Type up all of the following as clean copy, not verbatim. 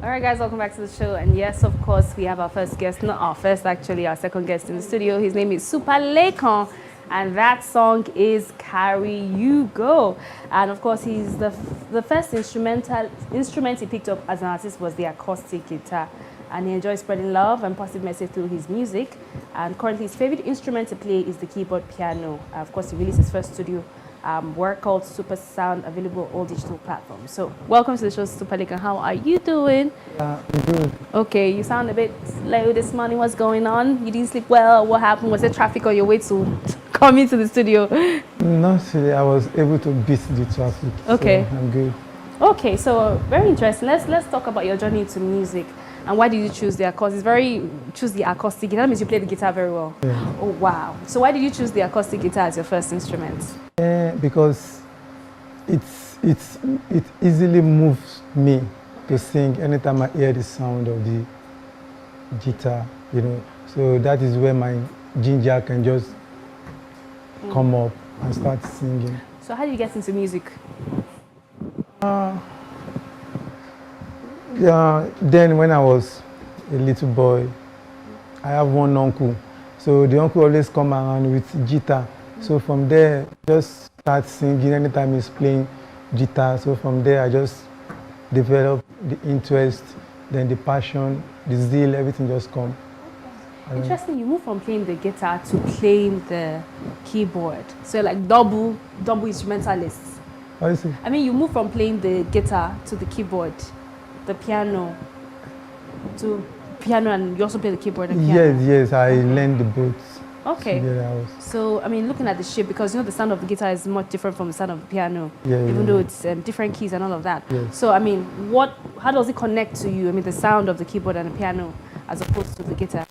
All right, guys, welcome back to the show. And yes, of course, we have our first guest, not our first, actually, our second guest in the studio. His name is Super Lekan, and that song is Carry You Go. And of course, he's the first instrument he picked up as an artist was the acoustic guitar. And he enjoys spreading love and positive message through his music. And currently, his favorite instrument to play is the keyboard piano. Of course, he released his first studio work called Super Sound, available on all digital platforms. So, welcome to the show, Super Lekan. How are you doing? Good. Okay, you sound a bit low this morning. What's going on? You didn't sleep well? What happened? Was there traffic on your way to come into the studio? Not really. I was able to beat the traffic. Okay. So I'm good. Okay, so very interesting. Let's talk about your journey into music. And why did you choose the acoustic? Choose the acoustic guitar. That means you play the guitar very well. Yeah. Oh wow! So why did you choose the acoustic guitar as your first instrument? Because it easily moves me to sing anytime I hear the sound of the guitar. So that is where my ginger can just come up and start singing. So how did you get into music? Yeah. Then when I was a little boy, I have one uncle. So the uncle always come around with guitar. So from there, just start singing anytime he's playing guitar. So from there, I just developed the interest, then the passion, the zeal, everything just come. Interesting, you moved from playing the guitar to playing the keyboard. So like double instrumentalists. How is it? I mean, you moved from playing the guitar to the keyboard, the piano, to piano, and you also play the keyboard and piano. Yes, I learned the both. Okay. Together. So, I mean, looking at the shape, because the sound of the guitar is much different from the sound of the piano, even though it's different keys and all of that. Yes. So, I mean, how does it connect to you? I mean, the sound of the keyboard and the piano as opposed to the guitar?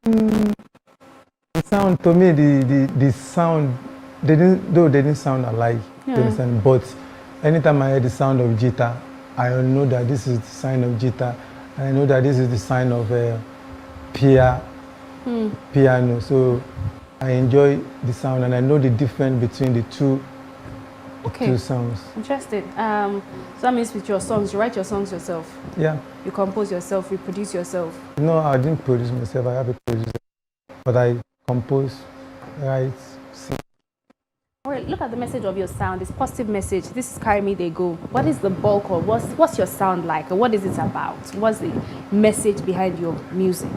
The sound, to me, the sound, they didn't sound alike, you understand? But anytime I hear the sound of guitar, I know that this is the sign of guitar, and I know that this is the sign of piano. So I enjoy the sound, and I know the difference between the two sounds. Interesting. So that means with your songs, you write your songs yourself? Yeah. You compose yourself, you produce yourself? No, I didn't produce myself. I have a producer. But I compose, write, sing. All right, look at the message of your sound. It's positive message. This is Carry Me, They Go. What is the bulk of? What's your sound like? Or what is it about? What's the message behind your music?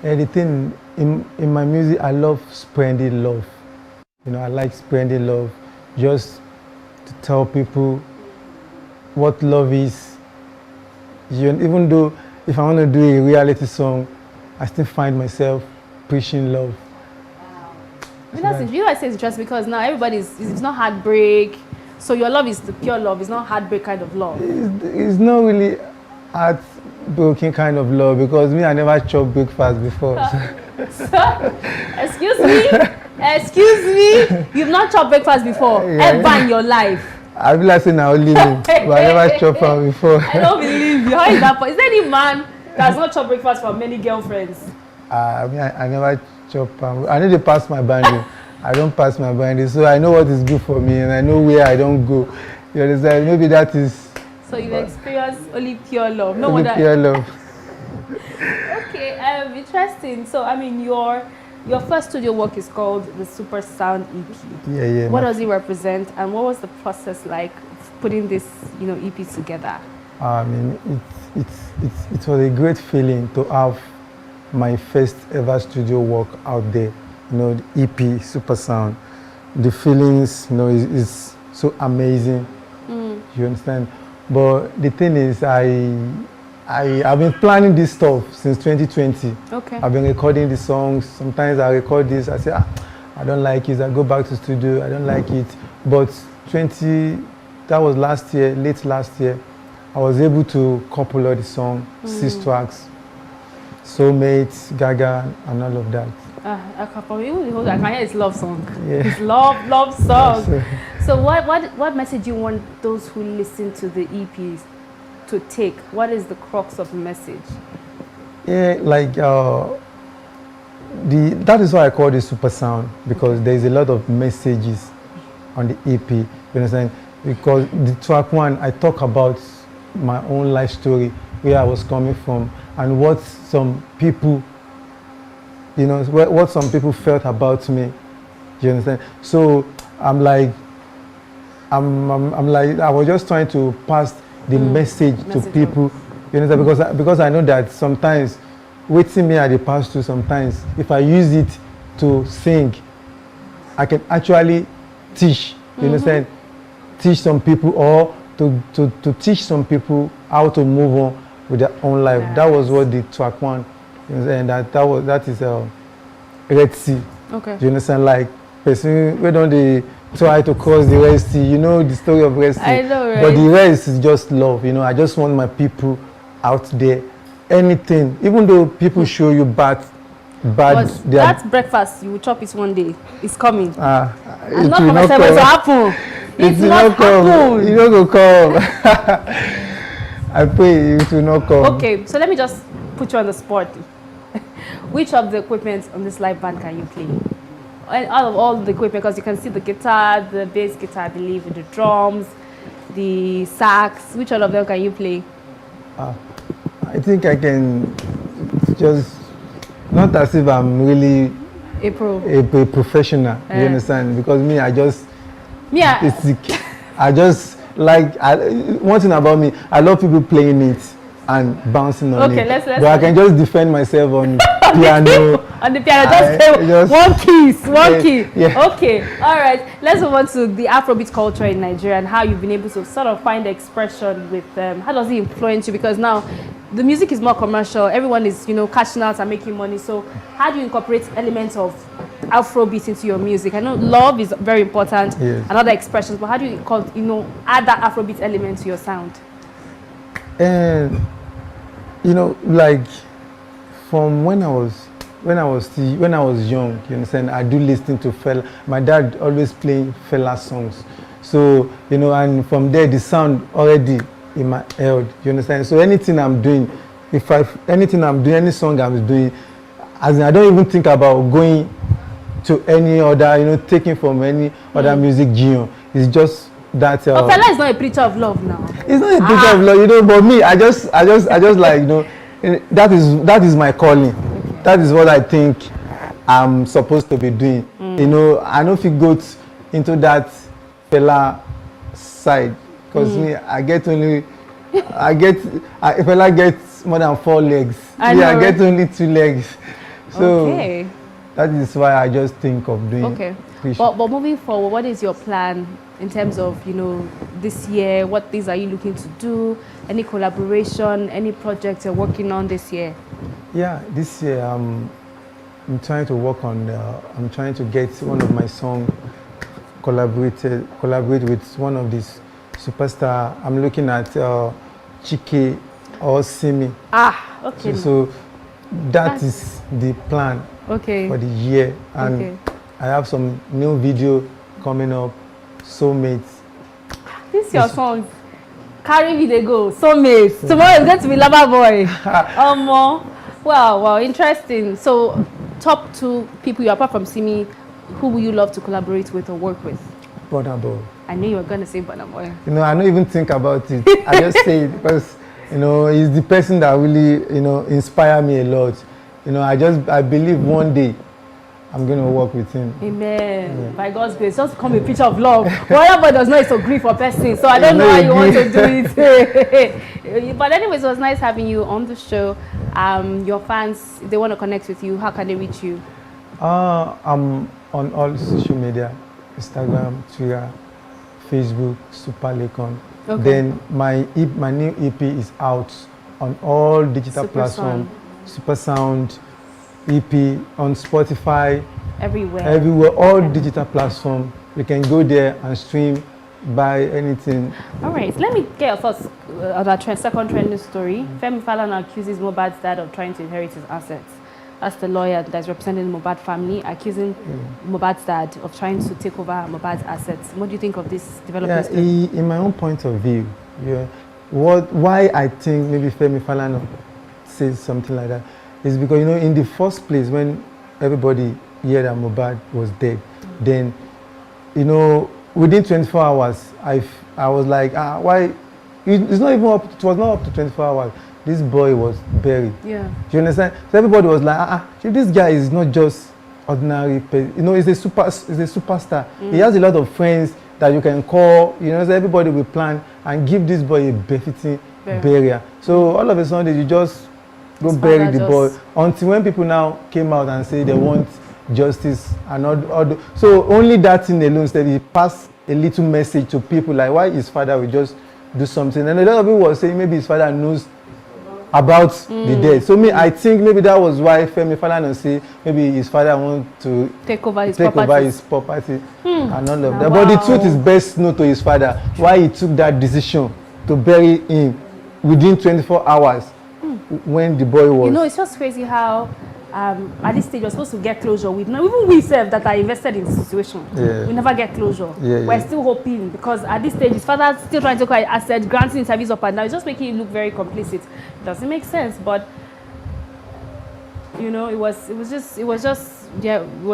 The thing, in my music, I love spreading love. I like spreading love. Just to tell people what love is. Even though if I want to do a reality song, I still find myself preaching love. I mean, that's interesting. You guys say it's interesting because now it's not heartbreak. So your love is the pure love. It's not heartbreak kind of love. It's not really heartbroken kind of love because me, I never chopped breakfast before. Excuse me. You've not chopped breakfast before ever in your life. I be like saying I only me, but I never chopped one before. I don't believe you. How is that? Is there any man that's not chopped breakfast for many girlfriends? I never chop. I need to pass my boundary. I don't pass my boundary, so I know what is good for me, and I know where I don't go. You understand? Maybe that is. So you experience only pure love. No only wonder. Pure love. Okay, interesting. So I mean, your first studio work is called the Super Sound EP. Yeah. What does it represent, and what was the process like putting this, EP together? I mean, it was a great feeling to have my first ever studio work out there, the EP, Super Sound. The feelings, is so amazing. You understand? But the thing is, I've been planning this stuff since 2020. Okay. I've been recording the songs. Sometimes I record this, I say, I don't like it. I go back to studio, I don't like it. But that was late last year, I was able to couple all the songs, 6 tracks. Soulmates, Gaga, and all of that. I can hear it's love song. Yeah. It's love song. So what message you want those who listen to the EPs to take? What is the crux of the message? Yeah, like that is why I call it Super Sound, because there is a lot of messages on the EP. You understand? because the track one, I talk about my own life story, where I was coming from, and what some people, you know, what some people felt about me. You understand? So I'm like, I'm like, I was just trying to pass the message to people. You understand? Because I know that sometimes, waiting me at the pass through, sometimes if I use it to sing, I can actually teach. You understand? Teach some people, or to teach some people how to move on with their own life. Yes. That was what the track one, you understand? That is Red Sea. Okay. Do you understand? Like, person, where don't they try to cross the Red Sea? You know the story of Red Sea. I know, right? But the rest is just love. You know, I just want my people out there. Anything, even though people show you bad. That breakfast you will chop it one day. It's coming. It not will not come. To happen. It will not come. It will come. I pray it will not come. Okay, so let me just put you on the spot. Which of the equipment on this live band can you play? Out of all the equipment, because you can see the guitar, the bass guitar, I believe, the drums, the sax. Which one of them can you play? I think I can just, not as if I'm really a professional, you understand? Because me, I just like, one thing about me, I love people playing it and bouncing on it. But I can just defend myself on piano. On the piano, just one key. Yeah. Okay, all right. Let's move on to the Afrobeat culture in Nigeria and how you've been able to sort of find expression with how does it influence you? Because now the music is more commercial. Everyone is, you know, cashing out and making money. So how do you incorporate elements of Afrobeat into your music? I know love is very important, yes, and other expressions, but how do you add that Afrobeat element to your sound? And you know, like from when I was young, you understand, I do listen to Fela. My dad always playing Fela songs, so you know, and from there the sound already in my head, you understand. So anything I'm doing, any song I'm doing, as in, I don't even think about going to any other, you know, taking from any other music genre. It's just that. But Fela is not a preacher of love now. It's not a preacher of love, you know. But me, I just like, you know, that is my calling. Okay. That is what I think I'm supposed to be doing. You know, I don't think go into that Fela side, because me, Fela gets more than 4 legs. I get only 2 legs. So okay, that is why I just think of doing. Okay, but moving forward, what is your plan in terms of, you know, this year? What things are you looking to do? Any collaboration, any projects you're working on this year? Yeah, this year I'm trying to work on. I'm trying to get one of my songs collaborate with one of these superstar. I'm looking at Chike or Simi. Okay. So that is the plan. Okay. For the year, and okay, I have some new video coming up. Soulmates. This is your song. Carry me, they go. Soulmates. Tomorrow is going to be Lover Boy. Wow, interesting. So, top 2 people you, apart from Simi, who would you love to collaborate with or work with? Burna Boy. I knew you were going to say Burna Boy. You know, I don't even think about it. I just say it because, you know, he's the person that really, you know, inspired me a lot. You know, I believe one day I'm going to work with him. Amen. Yeah. By God's grace, just become a preacher of love. Burna Boy does not agree for person, so I don't know how you want to do it. But anyways, it was nice having you on the show. Your fans, if they want to connect with you, how can they reach you? I'm on all social media, Instagram, Twitter, Facebook, Super Lekon. Okay. Then my new EP is out on all digital platforms. Super Sound, EP, on Spotify, everywhere, all digital platforms. You can go there and stream, buy anything. All right, so let me get your thoughts on that second trending story. Femi Falana accuses Mohbad's dad of trying to inherit his assets. That's the lawyer that's representing the Mohbad family, accusing Mohbad's dad of trying to take over Mohbad's assets. What do you think of this development? Yeah, in my own point of view, why I think maybe Femi Falana says something like that is because, you know, in the first place, when everybody heard that Mohbad was dead, then, you know, within 24 hours, I was like, why? It's not even up. It was not up to 24 hours. This boy was buried. Yeah. Do you understand? So everybody was like, this guy is not just ordinary person. You know, he's a superstar. He has a lot of friends that you can call. You know, so everybody will plan and give this boy a befitting burial. So all of a sudden, you just go bury the boy. Until when people now came out and say they want justice and all so only that thing alone said he passed a little message to people like why his father will just do something. And a lot of people were saying maybe his father knows about the death. So I think maybe that was why Femi Falana say maybe his father want to take over his property and all of that. But the truth is best known to his father why he took that decision to bury him within 24 hours when the boy was. You know, it's just crazy how at this stage we're supposed to get closure with even we self that are invested in the situation. Yeah. We never get closure. Yeah, we're still hoping because at this stage his father still trying to acquire asset, granting service up and down. It's just making him look very complicit. It doesn't make sense, but you know, it was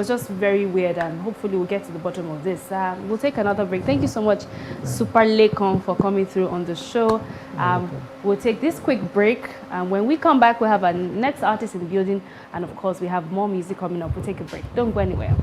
just very weird, and hopefully we'll get to the bottom of this. We'll take another break. Thank you so much, Super Lekon, for coming through on the show. We'll take this quick break, and when we come back, we'll have our next artist in the building, and of course, we have more music coming up. We'll take a break. Don't go anywhere.